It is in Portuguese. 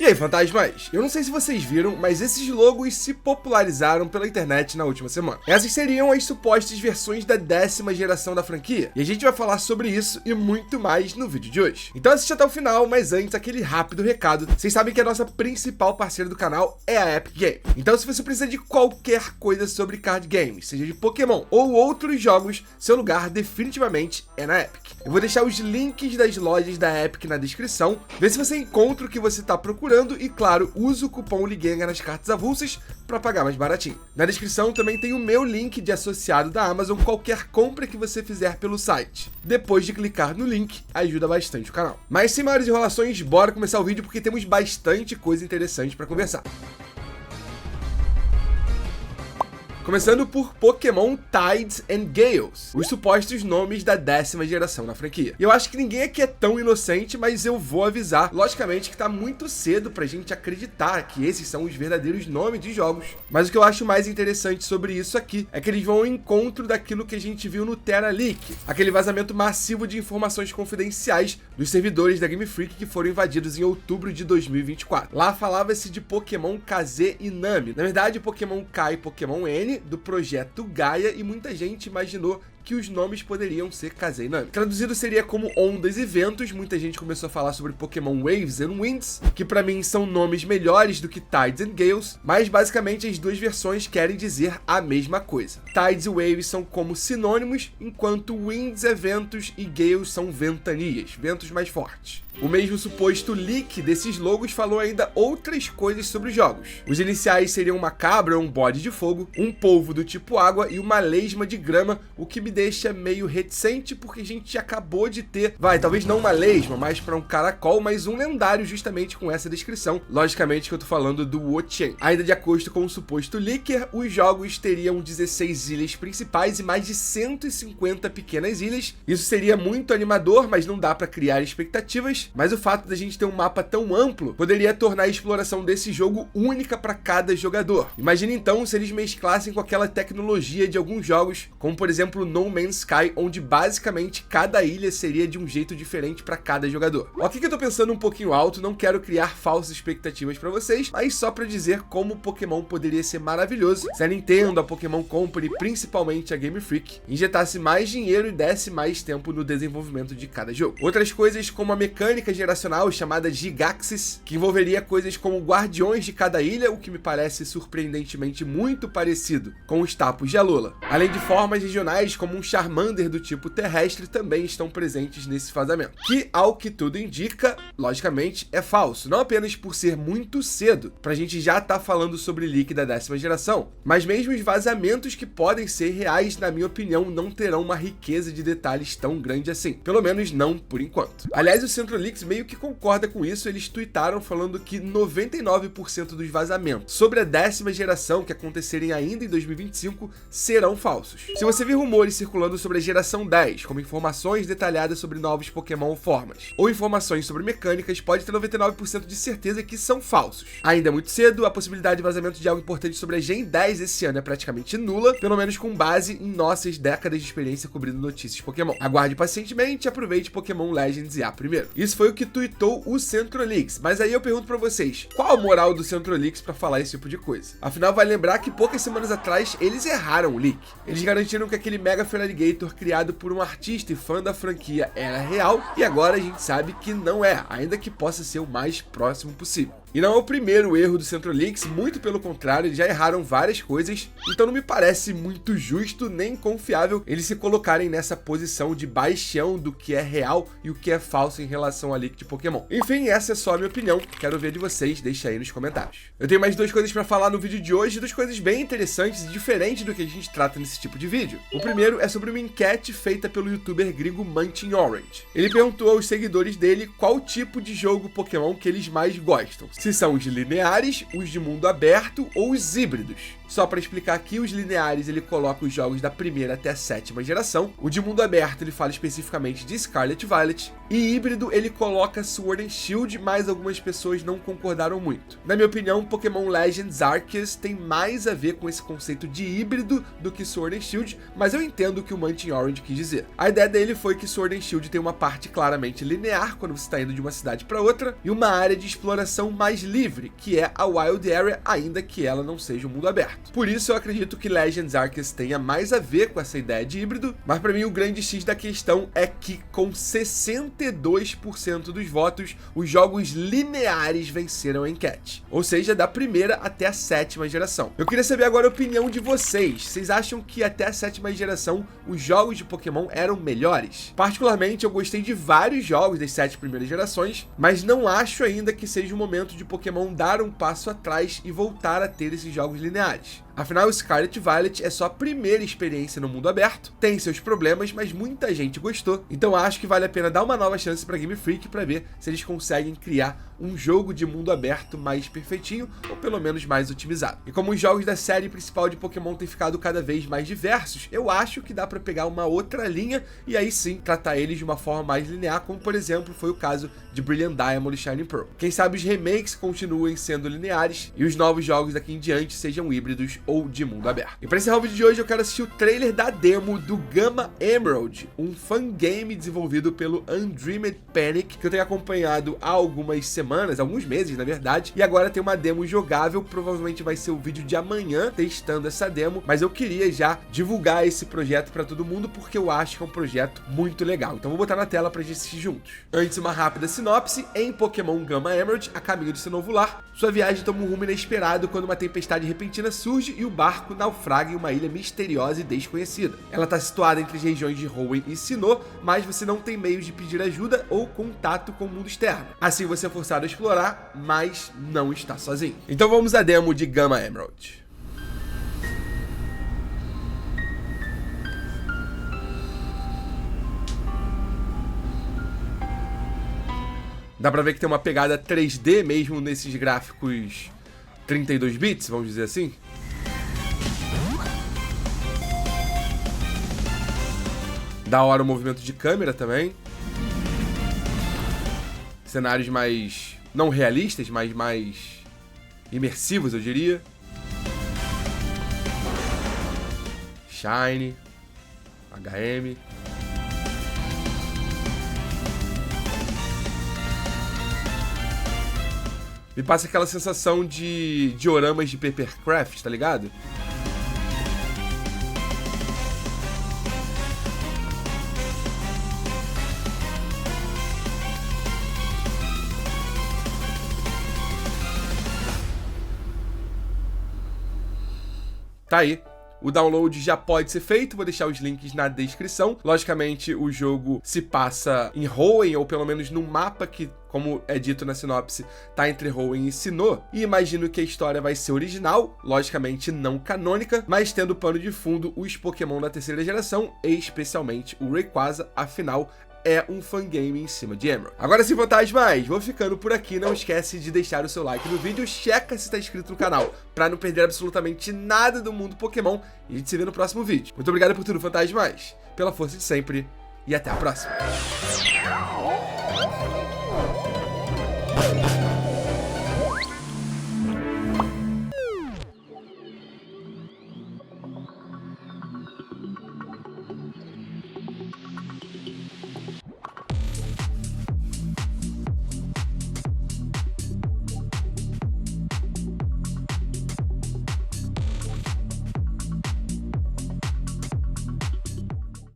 E aí, fantasmas? Eu não sei se vocês viram, mas esses logos se popularizaram pela internet na última semana. Essas seriam as supostas versões da 10ª geração da franquia, e a gente vai falar sobre isso e muito mais no vídeo de hoje. Então assiste até o final, mas antes aquele rápido recado. Vocês sabem que a nossa principal parceira do canal é a Epic Games. Então se você precisa de qualquer coisa sobre card games, seja de Pokémon ou outros jogos, seu lugar definitivamente é na Epic. Eu vou deixar os links das lojas da Epic na descrição, vê se você encontra o que você está procurando e, claro, usa o cupom LIGENGA nas cartas avulsas para pagar mais baratinho. Na descrição também tem o meu link de associado da Amazon, qualquer compra que você fizer pelo site. Depois de clicar no link, ajuda bastante o canal. Mas sem maiores enrolações, bora começar o vídeo porque temos bastante coisa interessante para conversar. Começando por Pokémon Tides and Gales, os supostos nomes da 10ª geração na franquia. E eu acho que ninguém aqui é tão inocente, mas eu vou avisar, logicamente que tá muito cedo pra gente acreditar que esses são os verdadeiros nomes de jogos. Mas o que eu acho mais interessante sobre isso aqui é que eles vão ao encontro daquilo que a gente viu no Tera Leak, aquele vazamento massivo de informações confidenciais dos servidores da Game Freak que foram invadidos em outubro de 2024. Lá falava-se de Pokémon KZ e Nami, na verdade Pokémon K e Pokémon N, do projeto Gaia, e muita gente imaginou que os nomes poderiam ser KZ e Nami. Traduzido seria como ondas e ventos. Muita gente começou a falar sobre Pokémon Waves and Winds, que pra mim são nomes melhores do que Tides and Gales, mas basicamente as duas versões querem dizer a mesma coisa. Tides e Waves são como sinônimos, enquanto Winds é ventos e Gales são ventanias, ventos mais fortes. O mesmo suposto leak desses logos falou ainda outras coisas sobre os jogos. Os iniciais seriam uma cabra ou um bode de fogo, um polvo do tipo água e uma lesma de grama, o que me deixa meio reticente porque a gente acabou de ter, talvez não uma lesma, mas para um caracol, mas um lendário justamente com essa descrição. Logicamente que eu tô falando do Wo-Chien. Ainda de acordo com o suposto leaker, os jogos teriam 16 ilhas principais e mais de 150 pequenas ilhas. Isso seria muito animador, mas não dá para criar expectativas. Mas o fato da gente ter um mapa tão amplo poderia tornar a exploração desse jogo única para cada jogador. Imagina então se eles mesclassem com aquela tecnologia de alguns jogos, como por exemplo No Man's Sky, onde basicamente cada ilha seria de um jeito diferente para cada jogador. Ok que eu tô pensando um pouquinho alto, não quero criar falsas expectativas para vocês, mas só para dizer como o Pokémon poderia ser maravilhoso se a Nintendo, a Pokémon Company, principalmente a Game Freak, injetasse mais dinheiro e desse mais tempo no desenvolvimento de cada jogo. Outras coisas como a mecânica geracional chamada Gigaxis, que envolveria coisas como guardiões de cada ilha, o que me parece surpreendentemente muito parecido com os Tapus de Alola. Além de formas regionais como um Charmander do tipo terrestre também estão presentes nesse vazamento, que ao que tudo indica, logicamente é falso, não apenas por ser muito cedo pra gente já tá falando sobre leak da 10ª geração, mas mesmo os vazamentos que podem ser reais, na minha opinião, não terão uma riqueza de detalhes tão grande assim, pelo menos não por enquanto. Aliás, o Centro Leaks meio que concorda com isso. Eles tweetaram falando que 99% dos vazamentos sobre a 10ª geração que acontecerem ainda em 2025 serão falsos. Se você vir rumores circulando sobre a geração 10, como informações detalhadas sobre novos Pokémon ou formas, ou informações sobre mecânicas, pode ter 99% de certeza que são falsos. Ainda é muito cedo, a possibilidade de vazamento de algo importante sobre a Gen 10 esse ano é praticamente nula, pelo menos com base em nossas décadas de experiência cobrindo notícias Pokémon. Aguarde pacientemente e aproveite Pokémon Legends EA primeiro. Isso foi o que tweetou o Centro Leaks, mas aí eu pergunto pra vocês, qual a moral do Centro Leaks pra falar esse tipo de coisa? Afinal, vai lembrar que poucas semanas atrás eles erraram o leak. Eles garantiram que aquele Mega Feraligatr criado por um artista e fã da franquia era real, e agora a gente sabe que não é, ainda que possa ser o mais próximo possível. E não é o primeiro erro do Centro Leaks, muito pelo contrário, eles já erraram várias coisas, então não me parece muito justo nem confiável eles se colocarem nessa posição de baixão do que é real e o que é falso em relação a leak de Pokémon. Enfim, essa é só a minha opinião, quero ver de vocês, deixa aí nos comentários. Eu tenho mais duas coisas pra falar no vídeo de hoje, duas coisas bem interessantes e diferentes do que a gente trata nesse tipo de vídeo. O primeiro é sobre uma enquete feita pelo youtuber gringo Munching Orange. Ele perguntou aos seguidores dele qual tipo de jogo Pokémon que eles mais gostam. Se são os lineares, os de mundo aberto ou os híbridos. Só para explicar aqui, os lineares ele coloca os jogos da primeira até a 7ª geração, o de mundo aberto ele fala especificamente de Scarlet Violet, e híbrido ele coloca Sword and Shield, mas algumas pessoas não concordaram muito. Na minha opinião, Pokémon Legends Arceus tem mais a ver com esse conceito de híbrido do que Sword and Shield, mas eu entendo o que o Munchkin Orange quis dizer. A ideia dele foi que Sword and Shield tem uma parte claramente linear, quando você está indo de uma cidade para outra, e uma área de exploração mais livre, que é a Wild Area, ainda que ela não seja um mundo aberto. Por isso eu acredito que Legends Arceus tenha mais a ver com essa ideia de híbrido, mas para mim o grande X da questão é que com 62% dos votos, os jogos lineares venceram a enquete, ou seja, da primeira até a 7ª geração. Eu queria saber agora a opinião de vocês. Vocês acham que até a 7ª geração os jogos de Pokémon eram melhores? Particularmente eu gostei de vários jogos das 7 primeiras gerações, mas não acho ainda que seja o momento de Pokémon dar um passo atrás e voltar a ter esses jogos lineares. Afinal, Scarlet Violet é só a primeira experiência no mundo aberto, tem seus problemas, mas muita gente gostou, então acho que vale a pena dar uma nova chance para Game Freak para ver se eles conseguem criar um jogo de mundo aberto mais perfeitinho, ou pelo menos mais otimizado. E como os jogos da série principal de Pokémon têm ficado cada vez mais diversos, eu acho que dá para pegar uma outra linha e aí sim tratar eles de uma forma mais linear, como por exemplo foi o caso de Brilliant Diamond e Shining Pearl. Quem sabe os remakes continuem sendo lineares e os novos jogos daqui em diante sejam híbridos ou de mundo aberto. E para encerrar o vídeo de hoje eu quero assistir o trailer da demo do Gamma Emerald, um fangame desenvolvido pelo Undreamed Panic, que eu tenho acompanhado há algumas semanas, alguns meses na verdade, e agora tem uma demo jogável. Provavelmente vai ser o vídeo de amanhã testando essa demo, mas eu queria já divulgar esse projeto para todo mundo porque eu acho que é um projeto muito legal. Então vou botar na tela pra gente assistir juntos. Antes, uma rápida sinopse. Em Pokémon Gamma Emerald, a caminho de seu novo lar, sua viagem toma um rumo inesperado quando uma tempestade repentina surge e o barco naufraga em uma ilha misteriosa e desconhecida. Ela está situada entre as regiões de Hoenn e Sinnoh, mas você não tem meios de pedir ajuda ou contato com o mundo externo. Assim você é forçado a explorar, mas não está sozinho. Então vamos à demo de Gamma Emerald. Dá pra ver que tem uma pegada 3D mesmo nesses gráficos 32 bits, vamos dizer assim. Da hora o movimento de câmera também. Cenários mais, não realistas, mas mais imersivos, eu diria. Shine, HM. Me passa aquela sensação de dioramas de Papercraft, tá ligado? Tá aí. O download já pode ser feito, vou deixar os links na descrição. Logicamente, o jogo se passa em Hoenn, ou pelo menos num mapa que, como é dito na sinopse, tá entre Hoenn e Sinnoh. E imagino que a história vai ser original, logicamente não canônica, mas tendo pano de fundo os Pokémon da terceira geração, e especialmente o Rayquaza, afinal é um fangame em cima de Emerald. Agora, sem vontade mais, vou ficando por aqui. Não esquece de deixar o seu like no vídeo, checa se está inscrito no canal, pra não perder absolutamente nada do mundo Pokémon, e a gente se vê no próximo vídeo. Muito obrigado por tudo, fantasmas, pela força de sempre, e até a próxima.